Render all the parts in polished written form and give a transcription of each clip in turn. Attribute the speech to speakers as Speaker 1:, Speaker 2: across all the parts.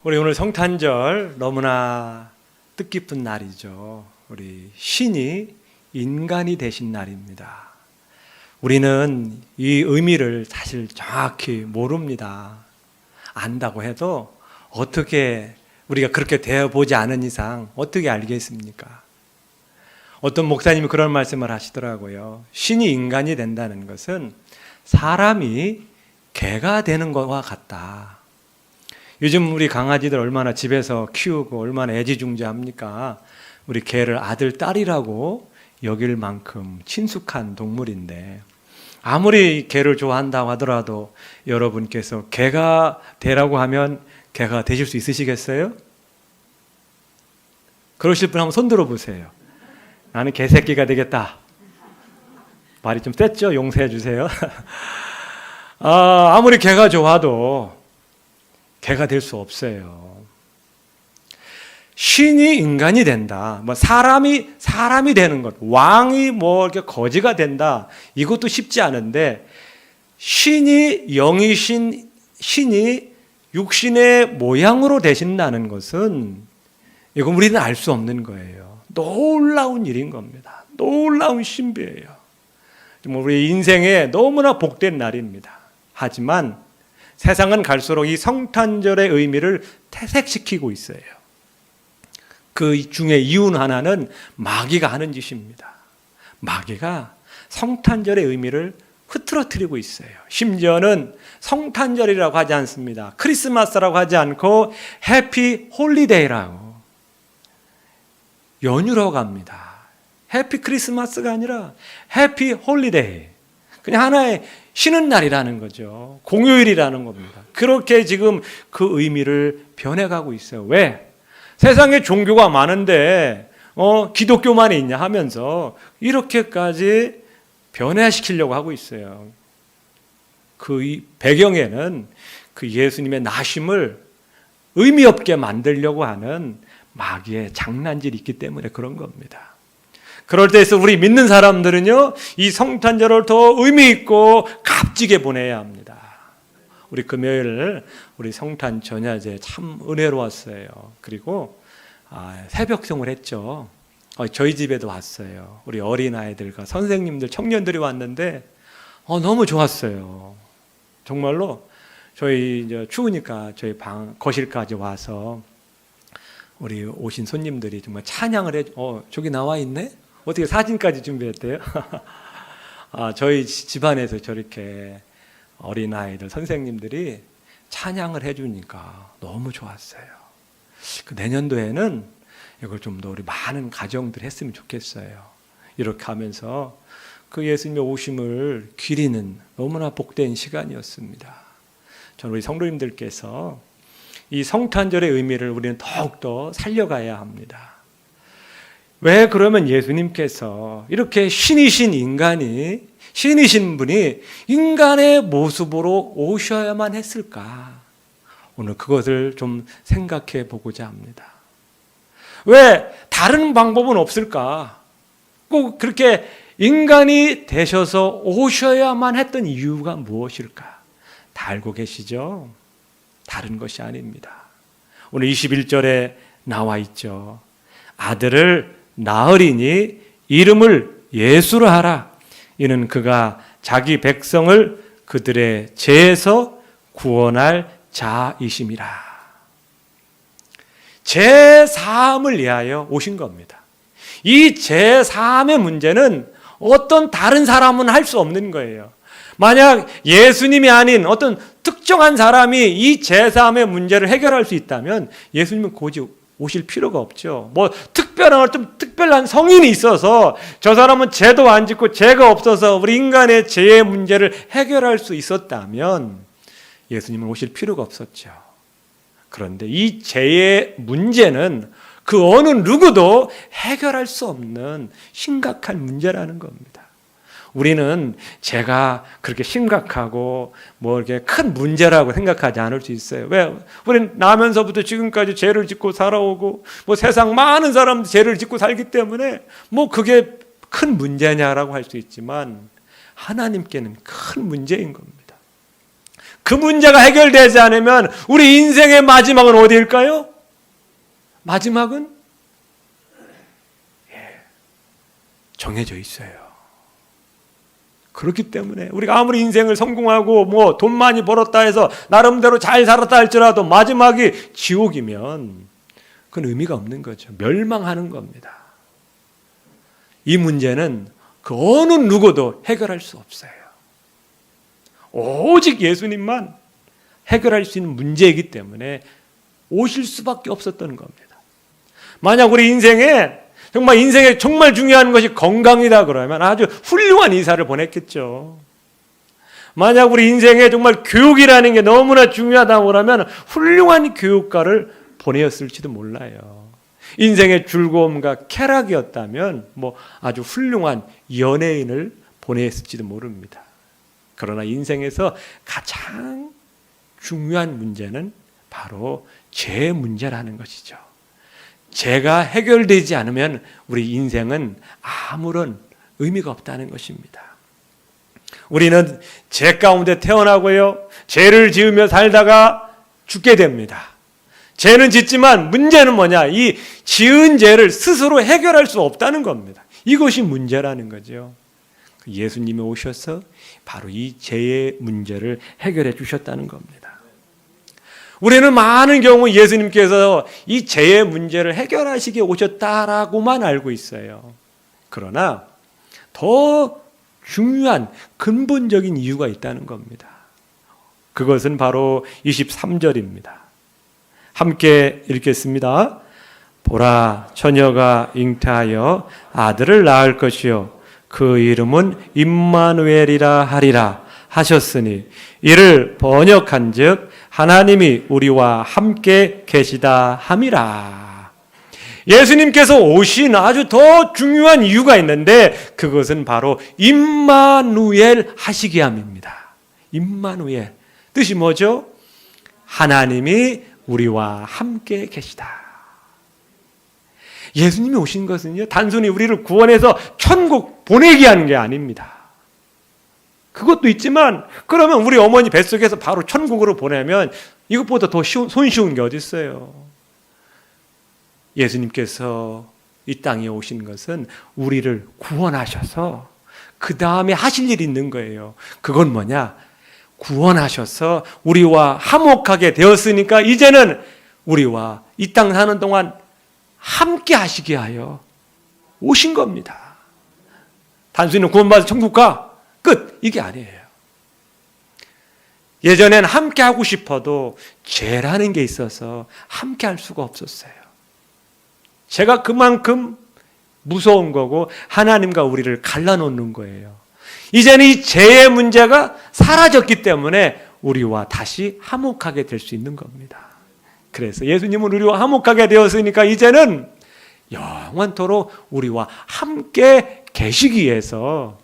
Speaker 1: 우리 오늘 성탄절 너무나 뜻깊은 날이죠. 우리 신이 인간이 되신 날입니다. 우리는 이 의미를 사실 정확히 모릅니다. 안다고 해도 어떻게 우리가 그렇게 되어보지 않은 이상 어떻게 알겠습니까? 어떤 목사님이 그런 말씀을 하시더라고요. 신이 인간이 된다는 것은 사람이 개가 되는 것과 같다. 요즘 우리 강아지들 얼마나 집에서 키우고 얼마나 애지중지합니까? 우리 개를 아들, 딸이라고 여길 만큼 친숙한 동물인데 아무리 개를 좋아한다고 하더라도 여러분께서 개가 되라고 하면 개가 되실 수 있으시겠어요? 그러실 분 한번 손 들어보세요. 나는 개새끼가 되겠다. 말이 좀 셌죠? 용서해 주세요. 아무리 개가 좋아도 개가 될 수 없어요. 신이 인간이 된다. 사람이 되는 것, 왕이 이렇게 거지가 된다. 이것도 쉽지 않은데 신이 영이신 신이 육신의 모양으로 되신다는 것은 이건 우리는 알 수 없는 거예요. 놀라운 일인 겁니다. 놀라운 신비예요. 우리 인생에 너무나 복된 날입니다. 하지만 세상은 갈수록 이 성탄절의 의미를 퇴색시키고 있어요. 그 중에 이유 하나는 마귀가 하는 짓입니다. 마귀가 성탄절의 의미를 흐트러뜨리고 있어요. 심지어는 성탄절이라고 하지 않습니다. 크리스마스라고 하지 않고 해피 홀리데이라고 연휴라고 합니다. 해피 크리스마스가 아니라 해피 홀리데이. 그냥 하나의 쉬는 날이라는 거죠. 공휴일이라는 겁니다. 그렇게 지금 그 의미를 변해가고 있어요. 왜? 세상에 종교가 많은데 기독교만 있냐 하면서 이렇게까지 변화시키려고 하고 있어요. 그 배경에는 그 예수님의 나심을 의미 없게 만들려고 하는 마귀의 장난질이 있기 때문에 그런 겁니다. 그럴 때에서 우리 믿는 사람들은요, 이 성탄절을 더 의미 있고 값지게 보내야 합니다. 우리 금요일 우리 성탄 전야제 참 은혜로웠어요. 그리고 새벽송을 했죠. 저희 집에도 왔어요. 우리 어린아이들과 선생님들, 청년들이 왔는데 너무 좋았어요. 정말로 저희 이제 추우니까 저희 방 거실까지 와서 우리 오신 손님들이 정말 찬양을 저기 나와 있네? 어떻게 사진까지 준비했대요? 저희 집안에서 저렇게 어린아이들 선생님들이 찬양을 해주니까 너무 좋았어요. 내년도에는 이걸 좀 더 우리 많은 가정들 했으면 좋겠어요. 이렇게 하면서 그 예수님의 오심을 기리는 너무나 복된 시간이었습니다. 저는 우리 성도님들께서 이 성탄절의 의미를 우리는 더욱더 살려가야 합니다. 왜 그러면 예수님께서 이렇게 신이신 인간이, 신이신 분이 인간의 모습으로 오셔야만 했을까? 오늘 그것을 좀 생각해 보고자 합니다. 왜 다른 방법은 없을까? 꼭 그렇게 인간이 되셔서 오셔야만 했던 이유가 무엇일까? 다 알고 계시죠? 다른 것이 아닙니다. 오늘 21절에 나와 있죠. 아들을 낳으리니 이름을 예수로 하라. 이는 그가 자기 백성을 그들의 죄에서 구원할 자이심이라. 죄 사함을 위하여 오신 겁니다. 이 죄 사함의 문제는 어떤 다른 사람은 할 수 없는 거예요. 만약 예수님이 아닌 어떤 특정한 사람이 이 죄 사함의 문제를 해결할 수 있다면 예수님은 굳이 오실 필요가 없죠. 특별한 성인이 있어서 저 사람은 죄도 안 짓고 죄가 없어서 우리 인간의 죄의 문제를 해결할 수 있었다면 예수님은 오실 필요가 없었죠. 그런데 이 죄의 문제는 그 어느 누구도 해결할 수 없는 심각한 문제라는 겁니다. 우리는 죄가 그렇게 심각하고 이렇게 큰 문제라고 생각하지 않을 수 있어요. 왜? 우리는 나면서부터 지금까지 죄를 짓고 살아오고 세상 많은 사람들 죄를 짓고 살기 때문에 그게 큰 문제냐라고 할 수 있지만 하나님께는 큰 문제인 겁니다. 그 문제가 해결되지 않으면 우리 인생의 마지막은 어디일까요? 마지막은 정해져 있어요. 그렇기 때문에 우리가 아무리 인생을 성공하고 뭐 돈 많이 벌었다 해서 나름대로 잘 살았다 할지라도 마지막이 지옥이면 그건 의미가 없는 거죠. 멸망하는 겁니다. 이 문제는 그 어느 누구도 해결할 수 없어요. 오직 예수님만 해결할 수 있는 문제이기 때문에 오실 수밖에 없었던 겁니다. 만약 우리 인생에 정말 중요한 것이 건강이다 그러면 아주 훌륭한 이사를 보냈겠죠. 만약 우리 인생에 정말 교육이라는 게 너무나 중요하다고 그러면 훌륭한 교육가를 보내었을지도 몰라요. 인생의 즐거움과 쾌락이었다면 뭐 아주 훌륭한 연예인을 보냈을지도 모릅니다. 그러나 인생에서 가장 중요한 문제는 바로 죄 문제라는 것이죠. 죄가 해결되지 않으면 우리 인생은 아무런 의미가 없다는 것입니다. 우리는 죄 가운데 태어나고요, 죄를 지으며 살다가 죽게 됩니다. 죄는 짓지만 문제는 뭐냐? 이 지은 죄를 스스로 해결할 수 없다는 겁니다. 이것이 문제라는 거죠. 예수님이 오셔서 바로 이 죄의 문제를 해결해 주셨다는 겁니다. 우리는 많은 경우 예수님께서 이 죄의 문제를 해결하시기에 오셨다라고만 알고 있어요. 그러나 더 중요한 근본적인 이유가 있다는 겁니다. 그것은 바로 23절입니다. 함께 읽겠습니다. 보라, 처녀가 잉태하여 아들을 낳을 것이요 그 이름은 임마누엘이라 하리라 하셨으니 이를 번역한즉 하나님이 우리와 함께 계시다 함이라. 예수님께서 오신 아주 더 중요한 이유가 있는데 그것은 바로 임마누엘 하시게 함입니다. 임마누엘 뜻이 뭐죠? 하나님이 우리와 함께 계시다. 예수님이 오신 것은요, 단순히 우리를 구원해서 천국 보내게 하는 게 아닙니다. 그것도 있지만 그러면 우리 어머니 뱃속에서 바로 천국으로 보내면 이것보다 더 손쉬운 게 어디 있어요. 예수님께서 이 땅에 오신 것은 우리를 구원하셔서 그 다음에 하실 일이 있는 거예요. 그건 뭐냐? 구원하셔서 우리와 화목하게 되었으니까 이제는 우리와 이 땅 사는 동안 함께 하시게 하여 오신 겁니다. 단순히 구원받아서 천국 가 끝 이게 아니에요. 예전엔 함께 하고 싶어도 죄라는 게 있어서 함께 할 수가 없었어요. 죄가 그만큼 무서운 거고 하나님과 우리를 갈라놓는 거예요. 이제는 이 죄의 문제가 사라졌기 때문에 우리와 다시 화목하게 될 수 있는 겁니다. 그래서 예수님은 우리와 화목하게 되었으니까 이제는 영원토록 우리와 함께 계시기 위해서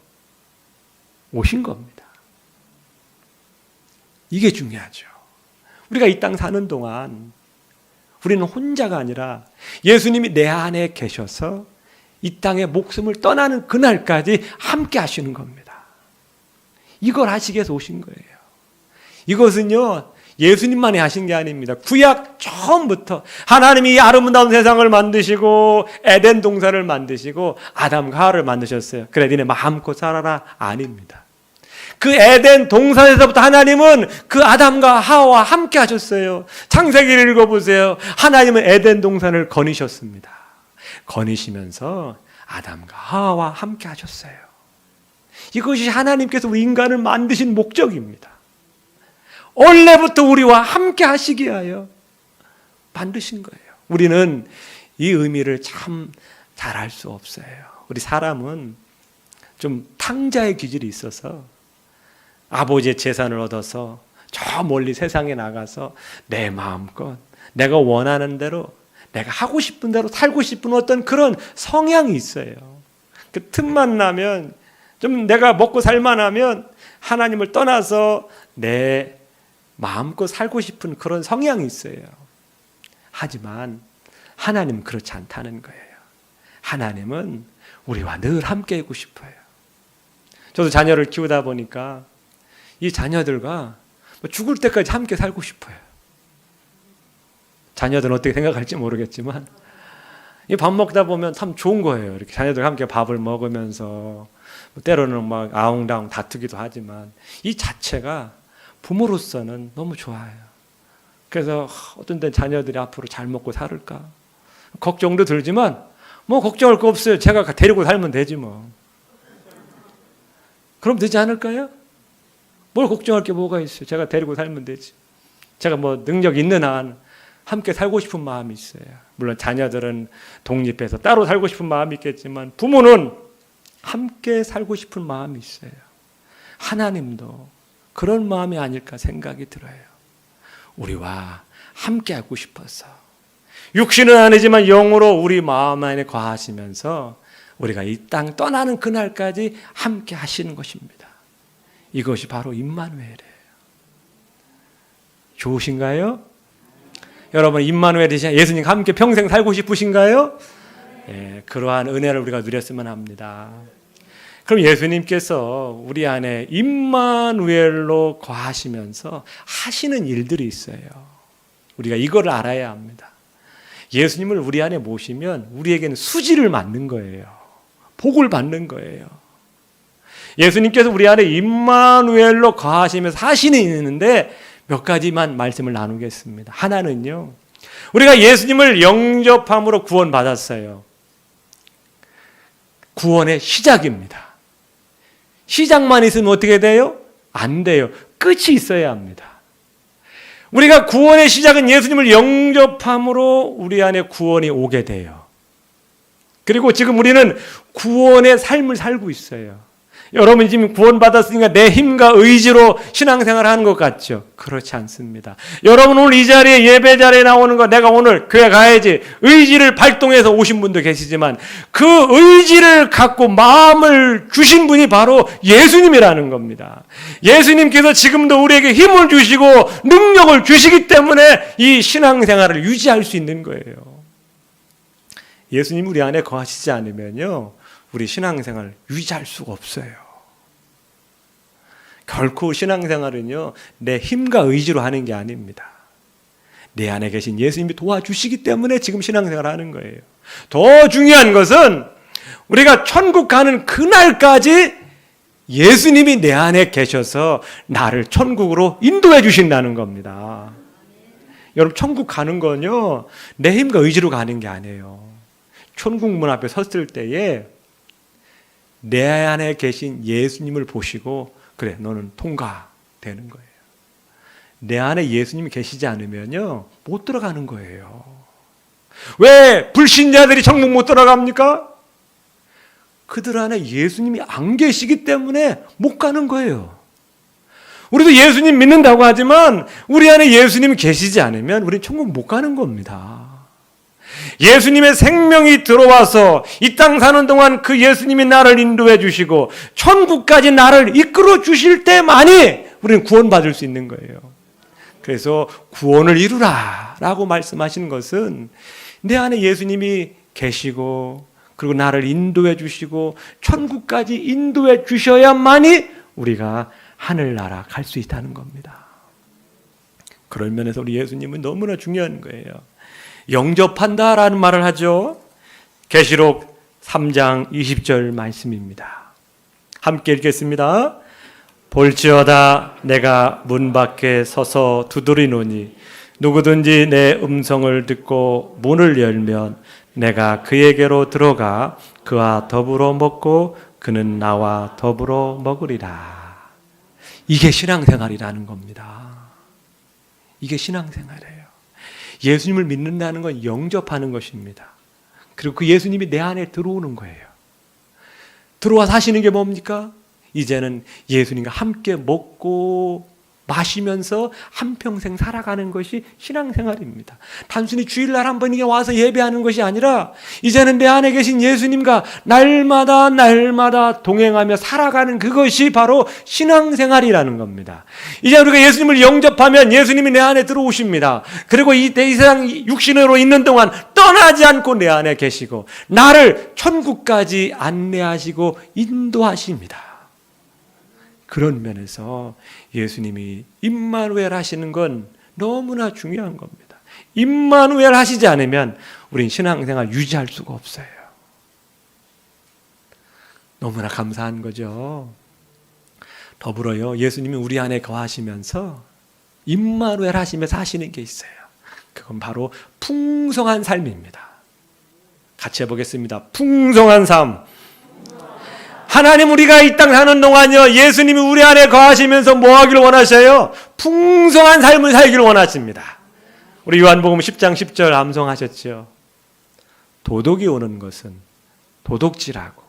Speaker 1: 오신 겁니다. 이게 중요하죠. 우리가 이 땅 사는 동안 우리는 혼자가 아니라 예수님이 내 안에 계셔서 이 땅에 목숨을 떠나는 그날까지 함께 하시는 겁니다. 이걸 하시기 위해서 오신 거예요. 이것은요, 예수님만이 하신 게 아닙니다. 구약 처음부터 하나님이 이 아름다운 세상을 만드시고 에덴 동산을 만드시고 아담과 하와를 만드셨어요. 그래 니네 마음껏 살아라 아닙니다. 그 에덴 동산에서부터 하나님은 그 아담과 하와와 함께 하셨어요. 창세기를 읽어보세요. 하나님은 에덴 동산을 거니셨습니다. 거니시면서 아담과 하와와 함께 하셨어요. 이것이 하나님께서 우리 인간을 만드신 목적입니다. 원래부터 우리와 함께 하시게 하여 만드신 거예요. 우리는 이 의미를 참 잘 알 수 없어요. 우리 사람은 좀 탕자의 기질이 있어서 아버지의 재산을 얻어서 저 멀리 세상에 나가서 내 마음껏 내가 원하는 대로 내가 하고 싶은 대로 살고 싶은 어떤 그런 성향이 있어요. 그 틈만 나면 좀 내가 먹고 살만하면 하나님을 떠나서 내 마음껏 살고 싶은 그런 성향이 있어요. 하지만 하나님은 그렇지 않다는 거예요. 하나님은 우리와 늘 함께 있고 싶어요. 저도 자녀를 키우다 보니까 이 자녀들과 죽을 때까지 함께 살고 싶어요. 자녀들은 어떻게 생각할지 모르겠지만 이 밥 먹다 보면 참 좋은 거예요. 이렇게 자녀들과 함께 밥을 먹으면서 때로는 막 아웅다웅 다투기도 하지만 이 자체가 부모로서는 너무 좋아요. 그래서 어떤 때 자녀들이 앞으로 잘 먹고 살을까 걱정도 들지만 뭐 걱정할 거 없어요. 제가 데리고 살면 되지 뭐. 그럼 되지 않을까요? 뭘 걱정할 게 뭐가 있어요. 제가 데리고 살면 되지. 제가 뭐 능력 있는 한 함께 살고 싶은 마음이 있어요. 물론 자녀들은 독립해서 따로 살고 싶은 마음이 있겠지만 부모는 함께 살고 싶은 마음이 있어요. 하나님도 그런 마음이 아닐까 생각이 들어요. 우리와 함께 하고 싶어서 육신은 아니지만 영으로 우리 마음 안에 거하시면서 우리가 이 땅 떠나는 그날까지 함께 하시는 것입니다. 이것이 바로 임마누엘이에요. 좋으신가요? 여러분 임마누엘 되신 예수님과 함께 평생 살고 싶으신가요? 예, 그러한 은혜를 우리가 누렸으면 합니다. 그럼 예수님께서 우리 안에 임마누엘로 거하시면서 하시는 일들이 있어요. 우리가 이걸 알아야 합니다. 예수님을 우리 안에 모시면 우리에게는 수지를 맞는 거예요. 복을 받는 거예요. 예수님께서 우리 안에 임마누엘로 거하시면서 하시는 일이 있는데 몇 가지만 말씀을 나누겠습니다. 하나는요, 우리가 예수님을 영접함으로 구원받았어요. 구원의 시작입니다. 시작만 있으면 어떻게 돼요? 안 돼요. 끝이 있어야 합니다. 우리가 구원의 시작은 예수님을 영접함으로 우리 안에 구원이 오게 돼요. 그리고 지금 우리는 구원의 삶을 살고 있어요. 여러분 지금 구원받았으니까 내 힘과 의지로 신앙생활을 하는 것 같죠? 그렇지 않습니다. 여러분 오늘 이 자리에 예배 자리에 나오는 거 내가 오늘 교회 가야지 의지를 발동해서 오신 분도 계시지만 그 의지를 갖고 마음을 주신 분이 바로 예수님이라는 겁니다. 예수님께서 지금도 우리에게 힘을 주시고 능력을 주시기 때문에 이 신앙생활을 유지할 수 있는 거예요. 예수님 우리 안에 거하시지 않으면요 우리 신앙생활 유지할 수가 없어요. 결코 신앙생활은요 내 힘과 의지로 하는 게 아닙니다. 내 안에 계신 예수님이 도와주시기 때문에 지금 신앙생활을 하는 거예요. 더 중요한 것은 우리가 천국 가는 그날까지 예수님이 내 안에 계셔서 나를 천국으로 인도해 주신다는 겁니다. 여러분 천국 가는 건요 내 힘과 의지로 가는 게 아니에요. 천국 문 앞에 섰을 때에 내 안에 계신 예수님을 보시고 그래 너는 통과되는 거예요. 내 안에 예수님이 계시지 않으면요 못 들어가는 거예요. 왜 불신자들이 천국 못 들어갑니까? 그들 안에 예수님이 안 계시기 때문에 못 가는 거예요. 우리도 예수님 믿는다고 하지만 우리 안에 예수님이 계시지 않으면 우리는 천국 못 가는 겁니다. 예수님의 생명이 들어와서 이 땅 사는 동안 그 예수님이 나를 인도해 주시고 천국까지 나를 이끌어 주실 때만이 우리는 구원받을 수 있는 거예요. 그래서 구원을 이루라 라고 말씀하시는 것은 내 안에 예수님이 계시고 그리고 나를 인도해 주시고 천국까지 인도해 주셔야만이 우리가 하늘나라 갈 수 있다는 겁니다. 그런 면에서 우리 예수님은 너무나 중요한 거예요. 영접한다라는 말을 하죠. 계시록 3장 20절 말씀입니다. 함께 읽겠습니다. 볼지어다 내가 문 밖에 서서 두드리노니 누구든지 내 음성을 듣고 문을 열면 내가 그에게로 들어가 그와 더불어 먹고 그는 나와 더불어 먹으리라. 이게 신앙생활이라는 겁니다. 이게 신앙생활이에요. 예수님을 믿는다는 건 영접하는 것입니다. 그리고 그 예수님이 내 안에 들어오는 거예요. 들어와 사시는 게 뭡니까? 이제는 예수님과 함께 먹고 마시면서 한평생 살아가는 것이 신앙생활입니다. 단순히 주일날 한 번 와서 예배하는 것이 아니라 이제는 내 안에 계신 예수님과 날마다 동행하며 살아가는 그것이 바로 신앙생활이라는 겁니다. 이제 우리가 예수님을 영접하면 예수님이 내 안에 들어오십니다. 그리고 이 세상 육신으로 있는 동안 떠나지 않고 내 안에 계시고 나를 천국까지 안내하시고 인도하십니다. 그런 면에서 예수님이 임마누엘 하시는 건 너무나 중요한 겁니다. 임마누엘 하시지 않으면 우린 신앙생활 유지할 수가 없어요. 너무나 감사한 거죠. 더불어요, 예수님이 우리 안에 거하시면서 임마누엘 하시면서 하시는 게 있어요. 그건 바로 풍성한 삶입니다. 같이 해보겠습니다. 풍성한 삶. 하나님, 우리가 이 땅 사는 동안요, 예수님이 우리 안에 거하시면서 뭐 하기를 원하셔요? 풍성한 삶을 살기를 원하십니다. 우리 요한복음 10장 10절 암송하셨죠. 도둑이 오는 것은 도둑질하고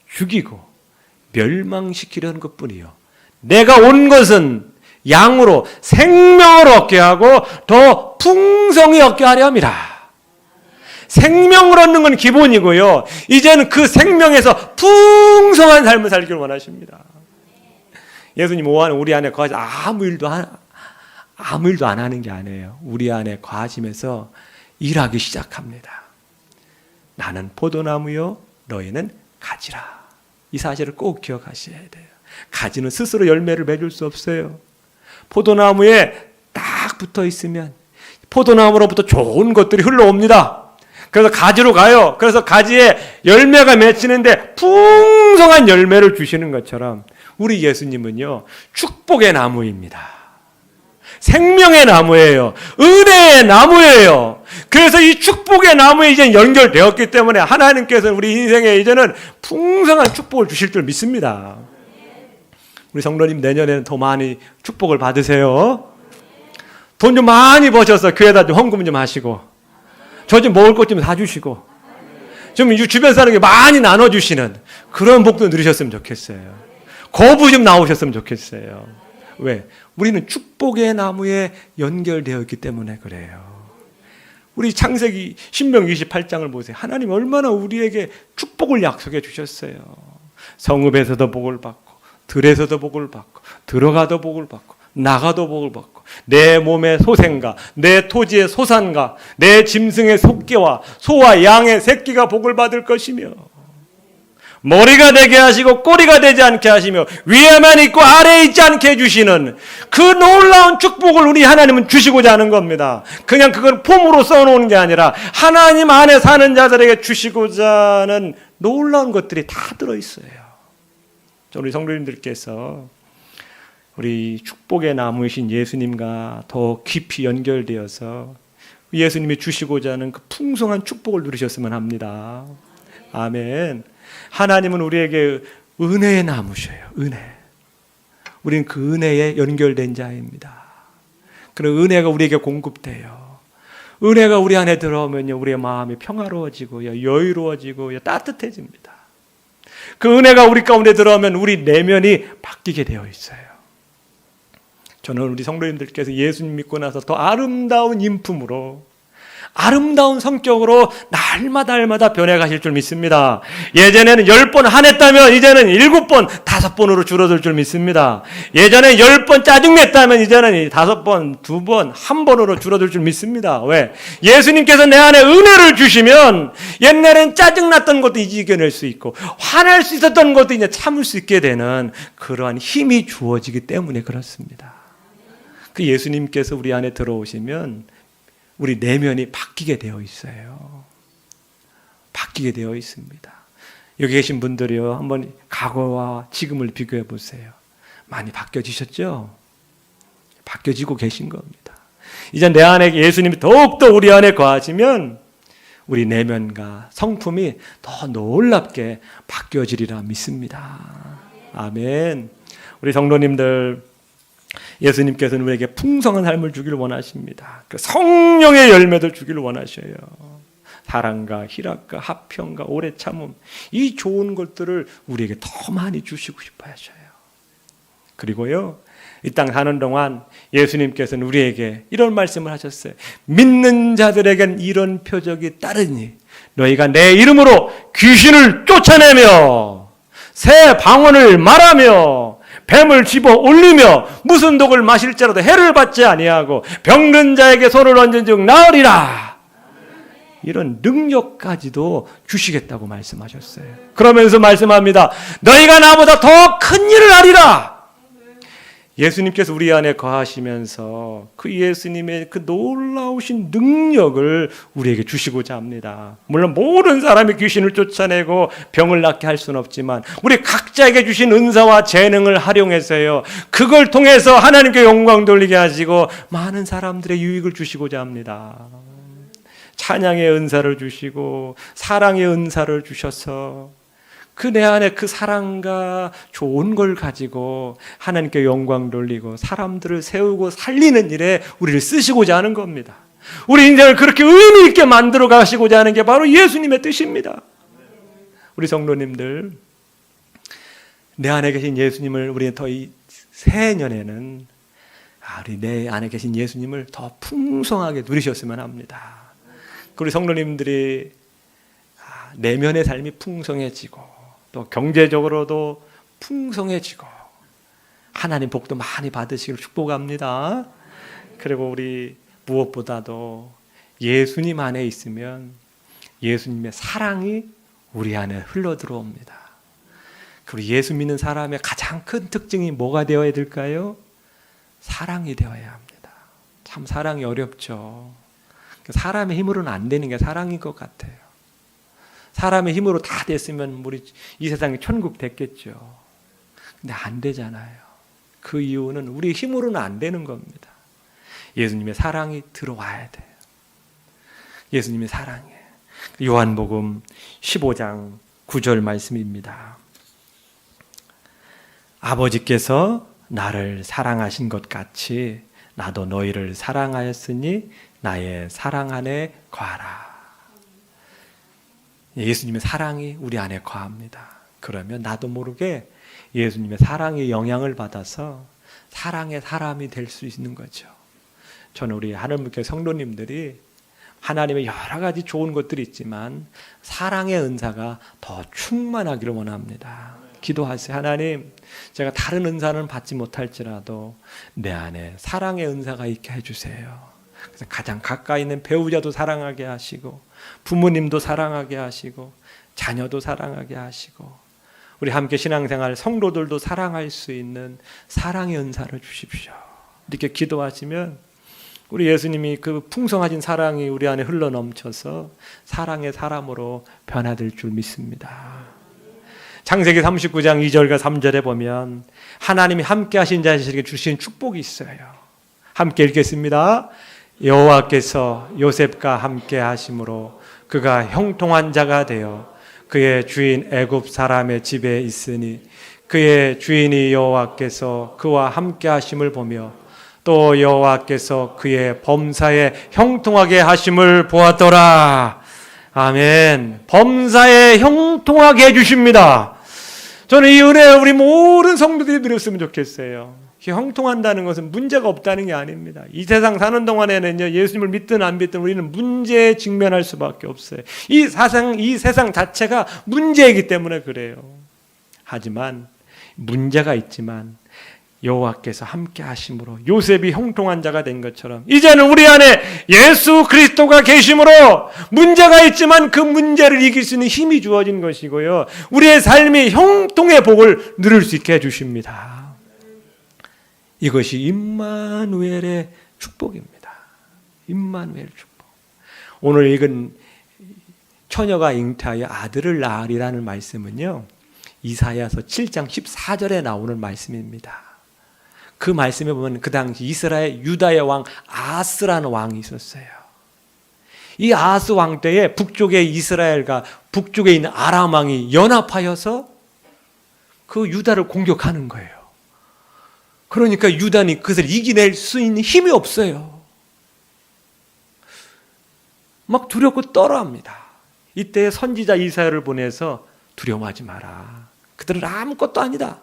Speaker 1: 죽이고 멸망시키려는 것뿐이요, 내가 온 것은 양으로 생명을 얻게 하고 더 풍성히 얻게 하려 함이라. 생명을 얻는 건 기본이고요, 이제는 그 생명에서 풍성한 삶을 살기를 원하십니다. 예수님 우리 안에 거하시 아무 일도 안 하는 게 아니에요. 우리 안에 거하시면서 일하기 시작합니다. 나는 포도나무요, 너희는 가지라. 이 사실을 꼭 기억하셔야 돼요. 가지는 스스로 열매를 맺을 수 없어요. 포도나무에 딱 붙어 있으면 포도나무로부터 좋은 것들이 흘러옵니다. 그래서 가지로 가요. 그래서 가지에 열매가 맺히는데 풍성한 열매를 주시는 것처럼 우리 예수님은요, 축복의 나무입니다. 생명의 나무예요. 은혜의 나무예요. 그래서 이 축복의 나무에 이제 연결되었기 때문에 하나님께서는 우리 인생에 이제는 풍성한 축복을 주실 줄 믿습니다. 우리 성도님, 내년에는 더 많이 축복을 받으세요. 돈 좀 많이 버셔서 교회에다 좀 헌금 좀 하시고, 저 좀 먹을 것 좀 사주시고, 좀 주변 사람에게 많이 나눠주시는 그런 복도 누리셨으면 좋겠어요. 거부 좀 나오셨으면 좋겠어요. 왜? 우리는 축복의 나무에 연결되어 있기 때문에 그래요. 우리 창세기 신명기 28장을 보세요. 하나님 얼마나 우리에게 축복을 약속해 주셨어요. 성읍에서도 복을 받고, 들에서도 복을 받고, 들어가도 복을 받고, 나가도 복을 받고, 내 몸의 소생과 내 토지의 소산과 내 짐승의 속개와 소와 양의 새끼가 복을 받을 것이며, 머리가 되게 하시고 꼬리가 되지 않게 하시며 위에만 있고 아래에 있지 않게 해주시는 그 놀라운 축복을 우리 하나님은 주시고자 하는 겁니다. 그냥 그걸 폼으로 써놓은 게 아니라 하나님 안에 사는 자들에게 주시고자 하는 놀라운 것들이 다 들어있어요. 우리 성도님들께서 우리 축복의 나무이신 예수님과 더 깊이 연결되어서 예수님이 주시고자 하는 그 풍성한 축복을 누리셨으면 합니다. 아멘. 하나님은 우리에게 은혜의 나무셔요. 은혜. 우리는 그 은혜에 연결된 자입니다. 그런 은혜가 우리에게 공급돼요. 은혜가 우리 안에 들어오면요, 우리의 마음이 평화로워지고요, 여유로워지고요, 따뜻해집니다. 그 은혜가 우리 가운데 들어오면 우리 내면이 바뀌게 되어 있어요. 저는 우리 성도님들께서 예수님 믿고 나서 더 아름다운 인품으로, 아름다운 성격으로 날마다 변해가실 줄 믿습니다. 예전에는 10번 화냈다면 이제는 7번, 5번으로 줄어들 줄 믿습니다. 예전에 10번 짜증냈다면 이제는 5번, 2번, 1번으로 줄어들 줄 믿습니다. 왜? 예수님께서 내 안에 은혜를 주시면 옛날엔 짜증났던 것도 이제 이겨낼 수 있고, 화낼 수 있었던 것도 이제 참을 수 있게 되는 그러한 힘이 주어지기 때문에 그렇습니다. 그 예수님께서 우리 안에 들어오시면 우리 내면이 바뀌게 되어 있어요. 바뀌게 되어 있습니다. 여기 계신 분들이요, 한번 과거와 지금을 비교해 보세요. 많이 바뀌어지셨죠? 바뀌어지고 계신 겁니다. 이제 내 안에 예수님이 더욱더 우리 안에 거하시면 우리 내면과 성품이 더 놀랍게 바뀌어지리라 믿습니다. 아멘. 우리 성도님들, 예수님께서는 우리에게 풍성한 삶을 주기를 원하십니다. 그 성령의 열매들 주기를 원하셔요. 사랑과 희락과 화평과 오래 참음, 이 좋은 것들을 우리에게 더 많이 주시고 싶어 하셔요. 그리고요, 이 땅 사는 동안 예수님께서는 우리에게 이런 말씀을 하셨어요. 믿는 자들에겐 이런 표적이 따르니 너희가 내 이름으로 귀신을 쫓아내며 새 방언을 말하며 뱀을 집어 올리며 무슨 독을 마실지라도 해를 받지 아니하고 병든 자에게 손을 얹은 즉 나으리라. 이런 능력까지도 주시겠다고 말씀하셨어요. 그러면서 말씀합니다. 너희가 나보다 더 큰 일을 하리라. 예수님께서 우리 안에 거하시면서 그 예수님의 그 놀라우신 능력을 우리에게 주시고자 합니다. 물론 모든 사람이 귀신을 쫓아내고 병을 낫게 할 수는 없지만 우리 각자에게 주신 은사와 재능을 활용해서요, 그걸 통해서 하나님께 영광 돌리게 하시고 많은 사람들의 유익을 주시고자 합니다. 찬양의 은사를 주시고 사랑의 은사를 주셔서 그 내 안에 그 사랑과 좋은 걸 가지고 하나님께 영광 돌리고 사람들을 세우고 살리는 일에 우리를 쓰시고자 하는 겁니다. 우리 인생을 그렇게 의미 있게 만들어 가시고자 하는 게 바로 예수님의 뜻입니다. 우리 성도님들, 내 안에 계신 예수님을 우리는 더 이 새해년에는 우리 내 안에 계신 예수님을 더 풍성하게 누리셨으면 합니다. 우리 성도님들이 내면의 삶이 풍성해지고 또 경제적으로도 풍성해지고 하나님 복도 많이 받으시기를 축복합니다. 그리고 우리 무엇보다도 예수님 안에 있으면 예수님의 사랑이 우리 안에 흘러 들어옵니다. 그리고 예수 믿는 사람의 가장 큰 특징이 뭐가 되어야 될까요? 사랑이 되어야 합니다. 참 사랑이 어렵죠. 사람의 힘으로는 안 되는 게 사랑인 것 같아요. 사람의 힘으로 다 됐으면 우리 이 세상이 천국 됐겠죠. 근데 안 되잖아요. 그 이유는 우리 힘으로는 안 되는 겁니다. 예수님의 사랑이 들어와야 돼요. 예수님의 사랑에. 요한복음 15장 9절 말씀입니다. 아버지께서 나를 사랑하신 것 같이 나도 너희를 사랑하였으니 나의 사랑 안에 거하라. 예수님의 사랑이 우리 안에 거합니다. 그러면 나도 모르게 예수님의 사랑의 영향을 받아서 사랑의 사람이 될 수 있는 거죠. 저는 우리 하늘문교회 성도님들이 하나님의 여러 가지 좋은 것들이 있지만 사랑의 은사가 더 충만하기를 원합니다. 기도하세요. 하나님, 제가 다른 은사는 받지 못할지라도 내 안에 사랑의 은사가 있게 해주세요. 그래서 가장 가까이 있는 배우자도 사랑하게 하시고 부모님도 사랑하게 하시고 자녀도 사랑하게 하시고 우리 함께 신앙생활 성도들도 사랑할 수 있는 사랑의 은사를 주십시오. 이렇게 기도하시면 우리 예수님이 그 풍성하신 사랑이 우리 안에 흘러넘쳐서 사랑의 사람으로 변화될 줄 믿습니다. 창세기 39장 2절과 3절에 보면 하나님이 함께 하신 자들에게 주신 축복이 있어요. 함께 읽겠습니다. 여호와께서 요셉과 함께 하심으로 그가 형통한 자가 되어 그의 주인 애굽 사람의 집에 있으니 그의 주인이 여호와께서 그와 함께 하심을 보며 또 여호와께서 그의 범사에 형통하게 하심을 보았더라. 아멘. 범사에 형통하게 해주십니다. 저는 이 은혜 우리 모든 성도들이 누렸으면 좋겠어요. 형통한다는 것은 문제가 없다는 게 아닙니다. 이 세상 사는 동안에는요, 예수님을 믿든 안 믿든 우리는 문제에 직면할 수밖에 없어요. 이 세상 자체가 문제이기 때문에 그래요. 하지만 문제가 있지만 여호와께서 함께 하심으로 요셉이 형통한 자가 된 것처럼 이제는 우리 안에 예수 그리스도가 계심으로 문제가 있지만 그 문제를 이길 수 있는 힘이 주어진 것이고요, 우리의 삶이 형통의 복을 누릴 수 있게 해주십니다. 이것이 임마누엘의 축복입니다. 임마누엘 축복. 오늘 읽은 처녀가 잉태하여 아들을 낳으리라는 말씀은요, 이사야서 7장 14절에 나오는 말씀입니다. 그 말씀에 보면 그 당시 이스라엘 유다의 왕 아스라는 왕이 있었어요. 이 아스 왕 때에 북쪽의 이스라엘과 북쪽에 있는 아람 왕이 연합하여서 그 유다를 공격하는 거예요. 그러니까 유다는 그것을 이겨낼 수 있는 힘이 없어요. 막 두렵고 떨어합니다. 이때 선지자 이사야를 보내서 두려워하지 마라. 그들은 아무것도 아니다.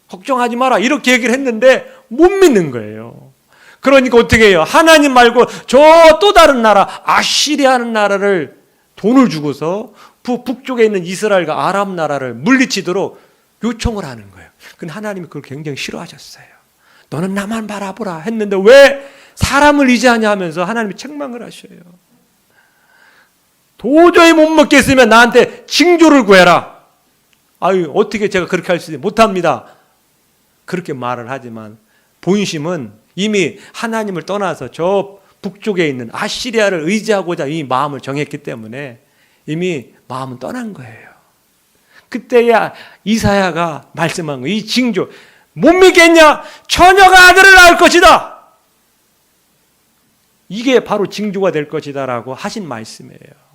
Speaker 1: 걱정하지 마라. 이렇게 얘기를 했는데 못 믿는 거예요. 그러니까 어떻게 해요? 하나님 말고 저 또 다른 나라, 아시리아는 나라를 돈을 주고서 북쪽에 있는 이스라엘과 아람 나라를 물리치도록 요청을 하는 거예요. 근데 하나님이 그걸 굉장히 싫어하셨어요. 너는 나만 바라보라 했는데 왜 사람을 의지하냐 하면서 하나님이 책망을 하셔요. 도저히 못 먹겠으면 나한테 징조를 구해라. 아유, 어떻게 제가 그렇게 할 수 있어요? 못합니다. 그렇게 말을 하지만 본심은 이미 하나님을 떠나서 저 북쪽에 있는 아시리아를 의지하고자 이 마음을 정했기 때문에 이미 마음은 떠난 거예요. 그때야 이사야가 말씀한 거예요. 이 징조 못 믿겠냐? 처녀가 아들을 낳을 것이다. 이게 바로 징조가 될 것이다 라고 하신 말씀이에요.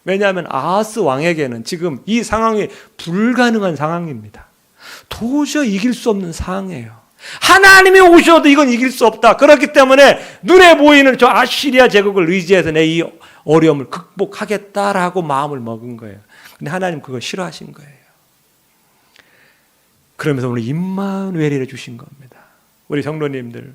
Speaker 1: 왜냐하면 아하스 왕에게는 지금 이 상황이 불가능한 상황입니다. 도저히 이길 수 없는 상황이에요. 하나님이 오셔도 이건 이길 수 없다. 그렇기 때문에 눈에 보이는 저 아시리아 제국을 의지해서 내 이 어려움을 극복하겠다라고 마음을 먹은 거예요. 근데 하나님 그거 싫어하신 거예요. 그러면서 오늘 임마누엘이라 주신 겁니다. 우리 성도님들,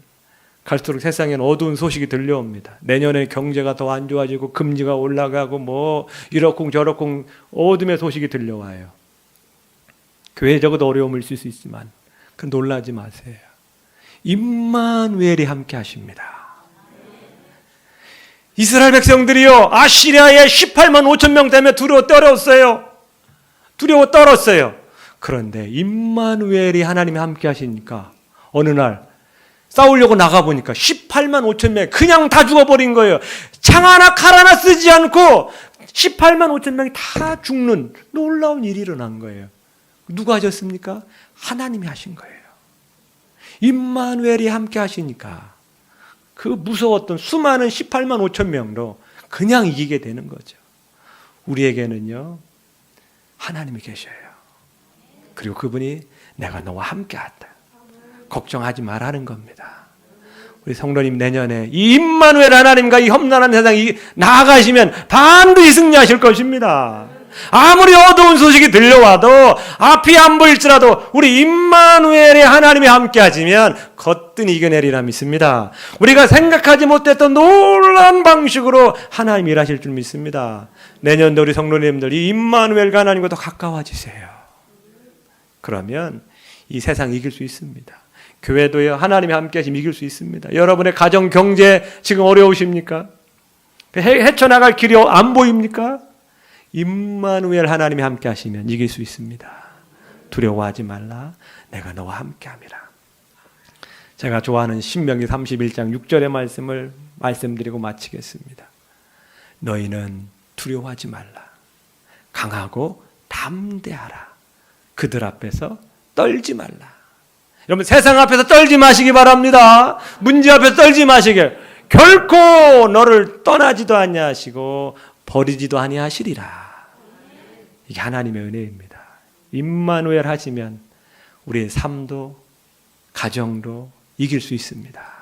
Speaker 1: 갈수록 세상에는 어두운 소식이 들려옵니다. 내년에 경제가 더 안 좋아지고 금리가 올라가고 뭐 이러쿵 저러쿵 어둠의 소식이 들려와요. 교회에 적어도 어려움을 있을 수 있지만 그 놀라지 마세요. 임마누엘이 함께 하십니다. 이스라엘 백성들이요, 아시리아에 18만 5천 명 때문에 두려워 떨었어요. 그런데 임마누엘이 하나님이 함께 하시니까 어느 날 싸우려고 나가보니까 18만 5천 명이 그냥 다 죽어버린 거예요. 창 하나 칼 하나 쓰지 않고 18만 5천 명이 다 죽는 놀라운 일이 일어난 거예요. 누가 하셨습니까? 하나님이 하신 거예요. 임마누엘이 함께 하시니까 그 무서웠던 수많은 18만 5천 명도 그냥 이기게 되는 거죠. 우리에게는요, 하나님이 계셔요. 그리고 그분이 내가 너와 함께하다. 걱정하지 말라는 겁니다. 우리 성도님 내년에 이 임마누엘 하나님과 이 험난한 세상이 나아가시면 반드시 승리하실 것입니다. 아무리 어두운 소식이 들려와도 앞이 안 보일지라도 우리 임마누엘의 하나님이 함께 하시면 거뜬히 이겨내리라 믿습니다. 우리가 생각하지 못했던 놀라운 방식으로 하나님이 일하실 줄 믿습니다. 내년도 우리 성도님들 이 임마누엘과 하나님과 더 가까워지세요. 그러면 이 세상 이길 수 있습니다. 교회도요, 하나님이 함께 하시면 이길 수 있습니다. 여러분의 가정, 경제 지금 어려우십니까? 헤쳐나갈 길이 안 보입니까? 임마누엘 하나님이 함께 하시면 이길 수 있습니다. 두려워하지 말라. 내가 너와 함께 함이라. 제가 좋아하는 신명기 31장 6절의 말씀을 말씀드리고 마치겠습니다. 너희는 두려워하지 말라. 강하고 담대하라. 그들 앞에서 떨지 말라. 여러분, 세상 앞에서 떨지 마시기 바랍니다. 문제 앞에서 떨지 마시길. 결코 너를 떠나지도 아니하시고 버리지도 아니하시리라. 이게 하나님의 은혜입니다. 임마누엘 하시면 우리의 삶도 가정도 이길 수 있습니다.